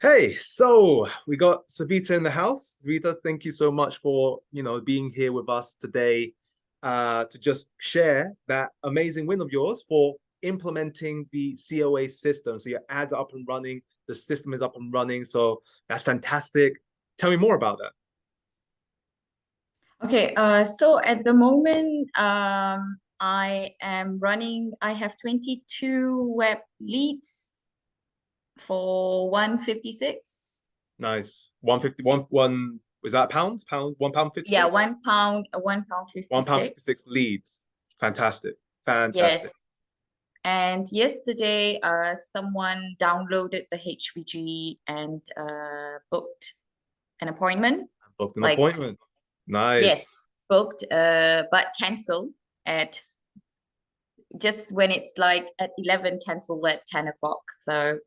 Hey, so we got Sabita in the house. Sabita, thank you so much for, being here with us today, to just share that amazing win of yours for implementing the COA system. So your ads are up and running, the system is up and running. So that's fantastic. Tell me more about that. Okay, so at the moment, I have 22 web leads for 156. Nice. 150, one, was that pounds? Pound, £1 Yeah, 56? £1 £1 56 56. leads. Fantastic. Fantastic. Yes. And yesterday, someone downloaded the HVG and booked an appointment. Booked an Like, appointment. yes, Nice. booked, but canceled at just when it's like at 11, cancel at 10 o'clock. So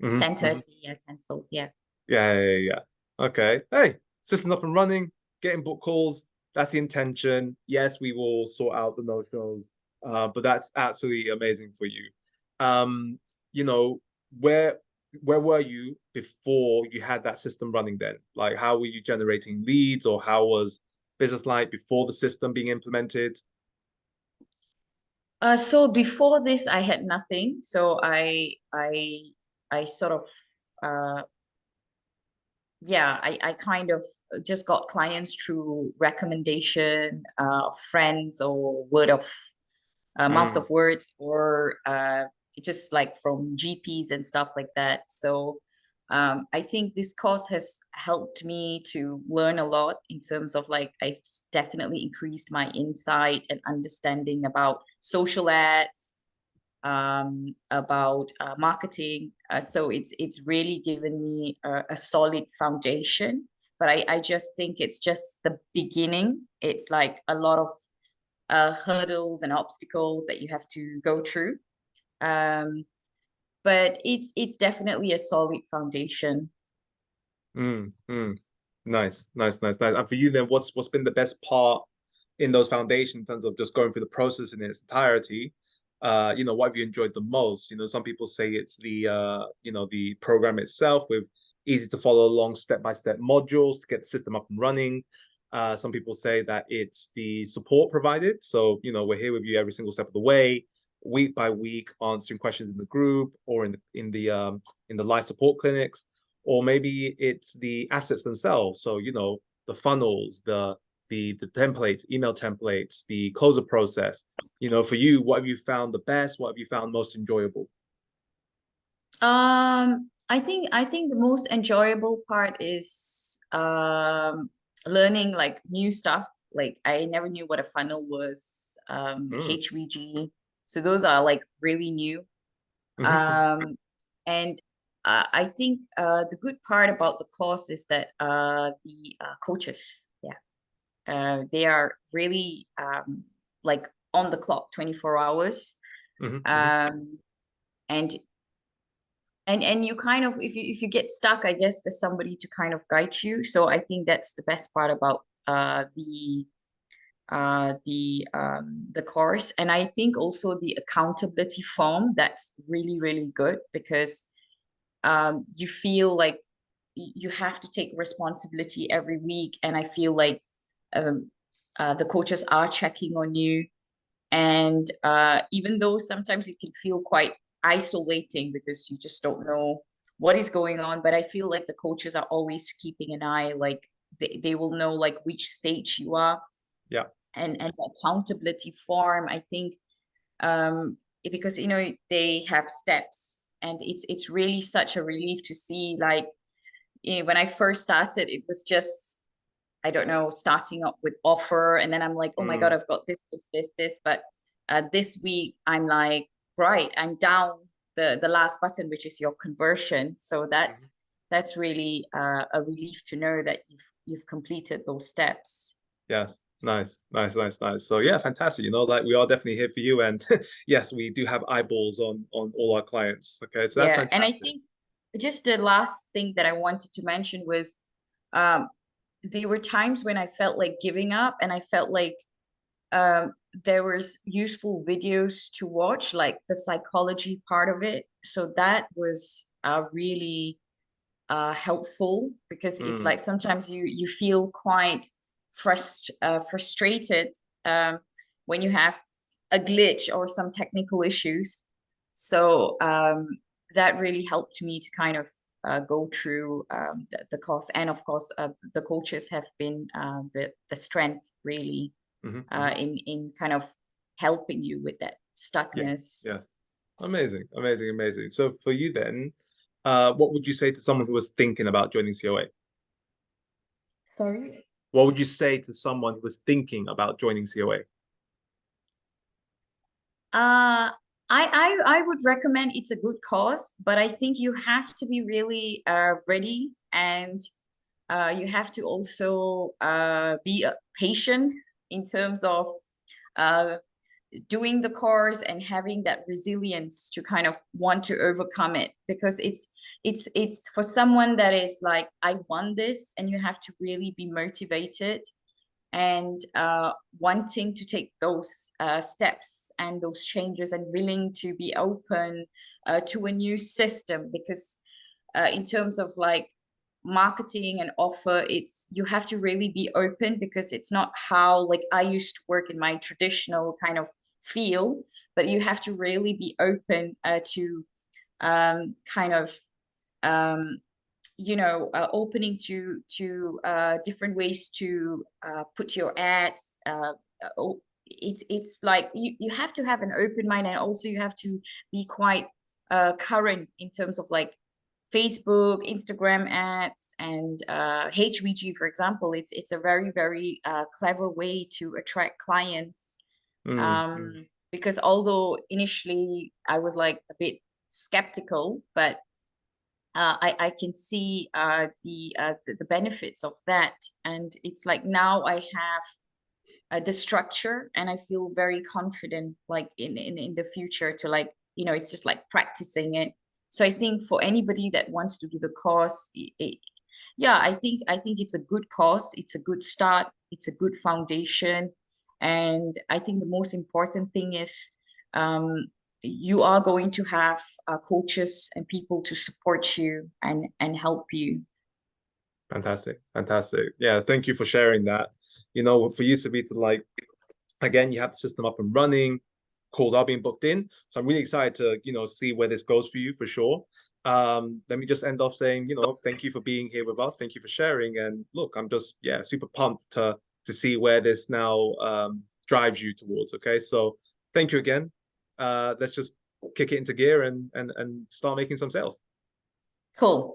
Hmm. 10:30, yeah, cancelled. Yeah. Yeah. Okay. Hey, system up and running, getting book calls. That's the intention. Yes, we will sort out the no-shows. But that's absolutely amazing for you. Um, you know, where where were you before you had that system running then? Like how were you generating leads or how was business like before the system being implemented? So before this, I had nothing. So I sort of, uh, yeah, I kind of just got clients through recommendation, friends or word of mouth Mm, of words, or just like from GPs and stuff like that. So I think this course has helped me to learn a lot in terms of like I've definitely increased my insight and understanding about social ads, about marketing. So it's really given me a solid foundation. But I just think it's just the beginning. It's like a lot of hurdles and obstacles that you have to go through. Um, but it's definitely a solid foundation. mm. Nice. And for you then, what's been the best part in those foundations in terms of just going through the process in its entirety? What have you enjoyed the most? Some people say it's the program itself with easy to follow along step-by-step modules to get the system up and running. Some people say that it's the support provided. So, we're here with you every single step of the way, week by week, answering questions in the group or in the live support clinics, or maybe it's the assets themselves. So, the funnels, the templates, email templates, the closer process. For you, what have you found the best? What have you found most enjoyable? I think the most enjoyable part is learning like new stuff. Like I never knew what a funnel was, Mm. HVG. So those are like really new. Hmm. Um, and I think the good part about the course is that the coaches, yeah, they are really like on the clock 24 hours. Hmm. Um, and and you kind of if you get stuck, I guess there's somebody to kind of guide you. So I think that's the best part about the course. And I think also the accountability form, that's really, really good because you feel like you have to take responsibility every week. And I feel like um, the coaches are checking on you. And even though sometimes it can feel quite isolating because you just don't know what is going on, but I feel like the coaches are always keeping an eye, like they will know like which stage you are. Yeah. And the accountability form, I think, because they have steps, and it's really such a relief to see like when I first started, it was just, I don't know, starting up with offer. And then I'm like, oh my God, Mm. I've got this. But this week I'm like, right, I'm down the last button, which is your conversion. So Mhm. that's really a relief to know that you've completed those steps. Yes. Nice. So yeah, fantastic. Like we are definitely here for you. And yes, we do have eyeballs on all our clients. Okay, so that's Yeah. And I fantastic. think just the last thing that I wanted to mention was um, there were times when I felt like giving up, and I felt like um, there was useful videos to watch, like the psychology part of it. So that was really helpful, because it's Mm, like sometimes you feel quite frustrated um, when you have a glitch or some technical issues. So that really helped me to kind of go through the course. And of course, the coaches have been the strength really hmm. in kind of helping you with that Yeah, stuckness. yes. Amazing, amazing, amazing. So for you then, what would you say to someone who was thinking about joining COA? Sorry? What would you say to someone who was thinking about joining COA? I would recommend, it's a good cause, but I think you have to be really ready, and you have to also be patient in terms of uh, doing the course and having that resilience to kind of want to overcome it, because it's for someone that is like, I want this, and you have to really be motivated and wanting to take those steps and those changes, and willing to be open to a new system, because in terms of like marketing and offer, it's, you have to really be open, because it's not how like I used to work in my traditional kind of field, but you have to really be open to kind of um, opening to different ways to put your ads. It's like you have to have an open mind, and also you have to be quite current in terms of like Facebook, Instagram ads, and HVG, for example. It's a very, very clever way to attract clients. Mm, mm, Because although initially I was like a bit skeptical, but I can see the benefits of that, and it's like now I have the structure, and I feel very confident, like in the future, to like, it's just like practicing it. So I think for anybody that wants to do the course, yeah, I think it's a good course. It's a good start. It's a good foundation, and I think the most important thing is um, you are going to have coaches and people to support you and help you. fantastic, fantastic. Yeah, thank you for sharing that. For you to be to like, again, you have the system up and running, calls are being booked in. So I'm really excited to, see where this goes for you for sure. Let me just end off saying, thank you for being here with us. Thank you for sharing. And look, I'm just, yeah, super pumped to see where this now drives you towards. Okay. So thank you again. Let's just kick it into gear and start making some sales. Cool.